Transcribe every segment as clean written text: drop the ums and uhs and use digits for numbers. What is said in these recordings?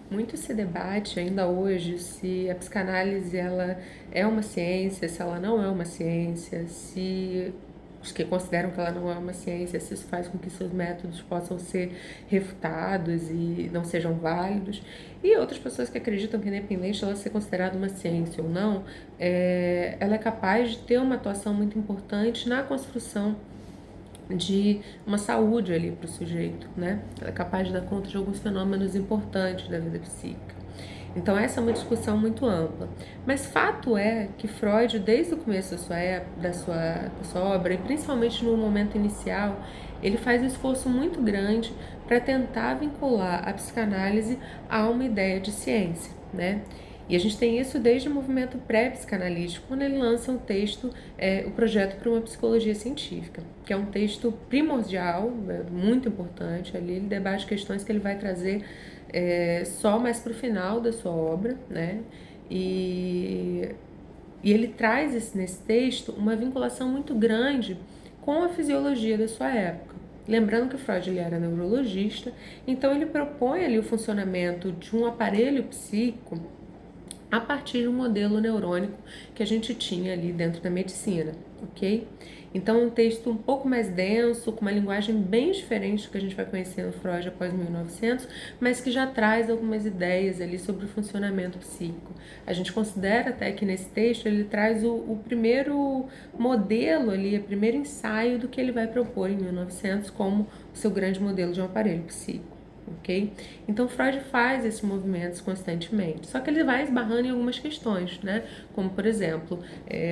Muito se debate ainda hoje se a psicanálise ela é uma ciência, se ela não é uma ciência, se os que consideram que ela não é uma ciência, se isso faz com que seus métodos possam ser refutados e não sejam válidos. E outras pessoas que acreditam que, independente de ela ser considerada uma ciência ou não, ela é capaz de ter uma atuação muito importante na construção de uma saúde ali para o sujeito, né? Ela é capaz de dar conta de alguns fenômenos importantes da vida psíquica. Então essa é uma discussão muito ampla. Mas fato é que Freud, desde o começo da sua obra, e principalmente no momento inicial, ele faz um esforço muito grande para tentar vincular a psicanálise a uma ideia de ciência, né? E a gente tem isso desde o movimento pré-psicanalítico, quando ele lança um texto, o Projeto para uma Psicologia Científica, que é um texto primordial, muito importante. Ali ele debate questões que ele vai trazer só mais para o final da sua obra, né? E, e ele traz nesse texto uma vinculação muito grande com a fisiologia da sua época. Lembrando que Freud ele era neurologista, então ele propõe ali o funcionamento de um aparelho psíquico a partir de um modelo neurônico que a gente tinha ali dentro da medicina, ok? Então, um texto um pouco mais denso, com uma linguagem bem diferente do que a gente vai conhecer no Freud após 1900, mas que já traz algumas ideias ali sobre o funcionamento psíquico. A gente considera até que nesse texto ele traz o primeiro modelo ali, o primeiro ensaio do que ele vai propor em 1900 como o seu grande modelo de um aparelho psíquico. Ok? Então Freud faz esses movimentos constantemente, só que ele vai esbarrando em algumas questões, né? Como por exemplo,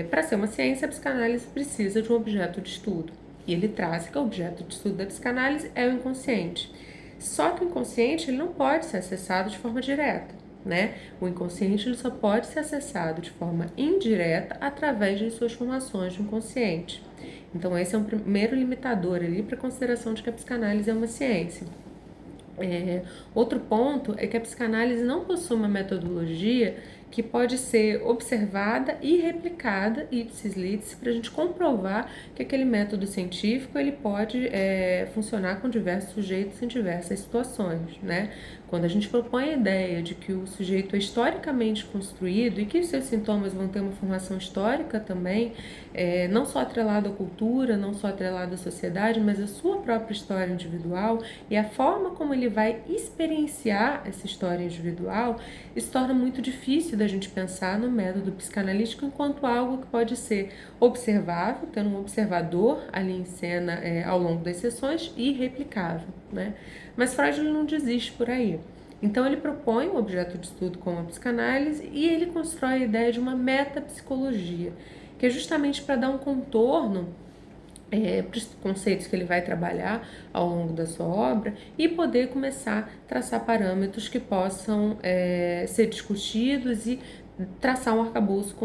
para ser uma ciência, a psicanálise precisa de um objeto de estudo. E ele traz que o objeto de estudo da psicanálise é o inconsciente. Só que o inconsciente ele não pode ser acessado de forma direta, né? O inconsciente ele só pode ser acessado de forma indireta através de suas formações do inconsciente. Então esse é um primeiro limitador ali para a consideração de que a psicanálise é uma ciência. Outro ponto é que a psicanálise não possui uma metodologia que pode ser observada e replicada ipsis litis para a gente comprovar que aquele método científico ele pode funcionar com diversos sujeitos em diversas situações, né? Quando a gente propõe a ideia de que o sujeito é historicamente construído e que seus sintomas vão ter uma formação histórica também, não só atrelado à cultura, não só atrelado à sociedade, mas à sua própria história individual e a forma como ele vai experienciar essa história individual, isso torna muito difícil da gente pensar no método psicanalítico enquanto algo que pode ser observável, tendo um observador ali em cena ao longo das sessões e replicável, né? Mas Freud não desiste por aí. Então ele propõe um objeto de estudo como a psicanálise e ele constrói a ideia de uma metapsicologia, que é justamente para dar um contorno para os conceitos que ele vai trabalhar ao longo da sua obra e poder começar a traçar parâmetros que possam ser discutidos e traçar um arcabouço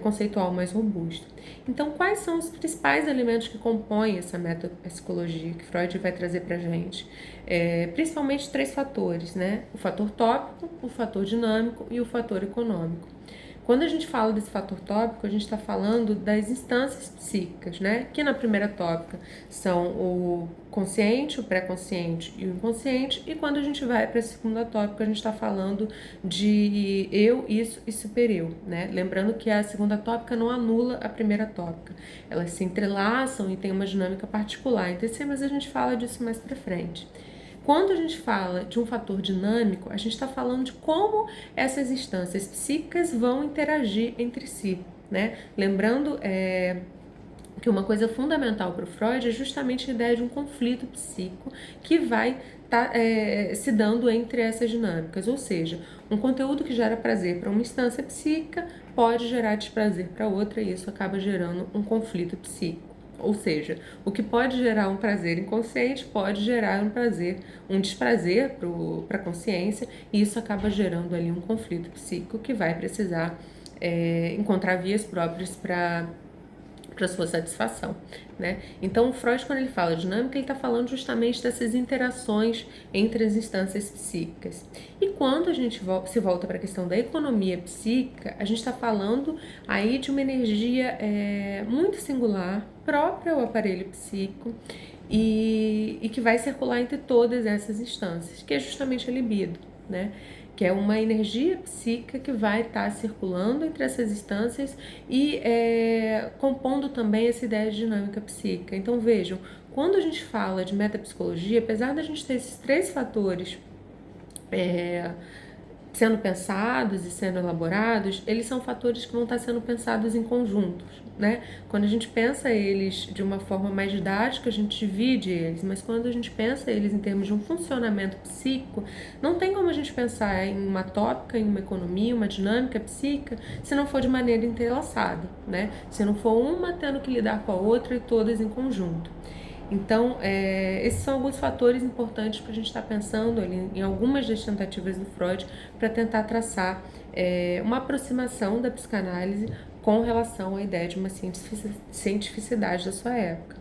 conceitual mais robusto. Então, quais são os principais elementos que compõem essa metapsicologia que Freud vai trazer para a gente? Principalmente três fatores, né? O fator tópico, o fator dinâmico e o fator econômico. Quando a gente fala desse fator tópico, a gente está falando das instâncias psíquicas, né? Que na primeira tópica são o consciente, o pré-consciente e o inconsciente. E quando a gente vai para a segunda tópica, a gente está falando de eu, isso e supereu, né? Lembrando que a segunda tópica não anula a primeira tópica. Elas se entrelaçam e tem uma dinâmica particular entre si, mas a gente fala disso mais para frente. Quando a gente fala de um fator dinâmico, a gente está falando de como essas instâncias psíquicas vão interagir entre si, né? Lembrando que uma coisa fundamental para o Freud é justamente a ideia de um conflito psíquico que vai se dando entre essas dinâmicas, ou seja, um conteúdo que gera prazer para uma instância psíquica pode gerar desprazer para outra e isso acaba gerando um conflito psíquico. Ou seja, o que pode gerar um prazer inconsciente pode gerar um desprazer para a consciência, e isso acaba gerando ali um conflito psíquico que vai precisar encontrar vias próprias para sua satisfação, né? Então, o Freud, quando ele fala dinâmica, ele está falando justamente dessas interações entre as instâncias psíquicas. E quando a gente se volta para a questão da economia psíquica, a gente está falando aí de uma energia muito singular, própria ao aparelho psíquico e que vai circular entre todas essas instâncias, que é justamente a libido. né? Que é uma energia psíquica que vai estar circulando entre essas instâncias e compondo também essa ideia de dinâmica psíquica. Então vejam, quando a gente fala de metapsicologia, apesar da gente ter esses três fatores sendo pensados e sendo elaborados, eles são fatores que vão estar sendo pensados em conjuntos, né? Quando a gente pensa eles de uma forma mais didática, a gente divide eles, mas quando a gente pensa eles em termos de um funcionamento psíquico, não tem como a gente pensar em uma tópica, em uma economia, uma dinâmica psíquica, se não for de maneira entrelaçada, né? Se não for uma tendo que lidar com a outra e todas em conjunto. Então, esses são alguns fatores importantes para a gente estar pensando ali em algumas das tentativas do Freud para tentar traçar uma aproximação da psicanálise com relação à ideia de uma cientificidade da sua época.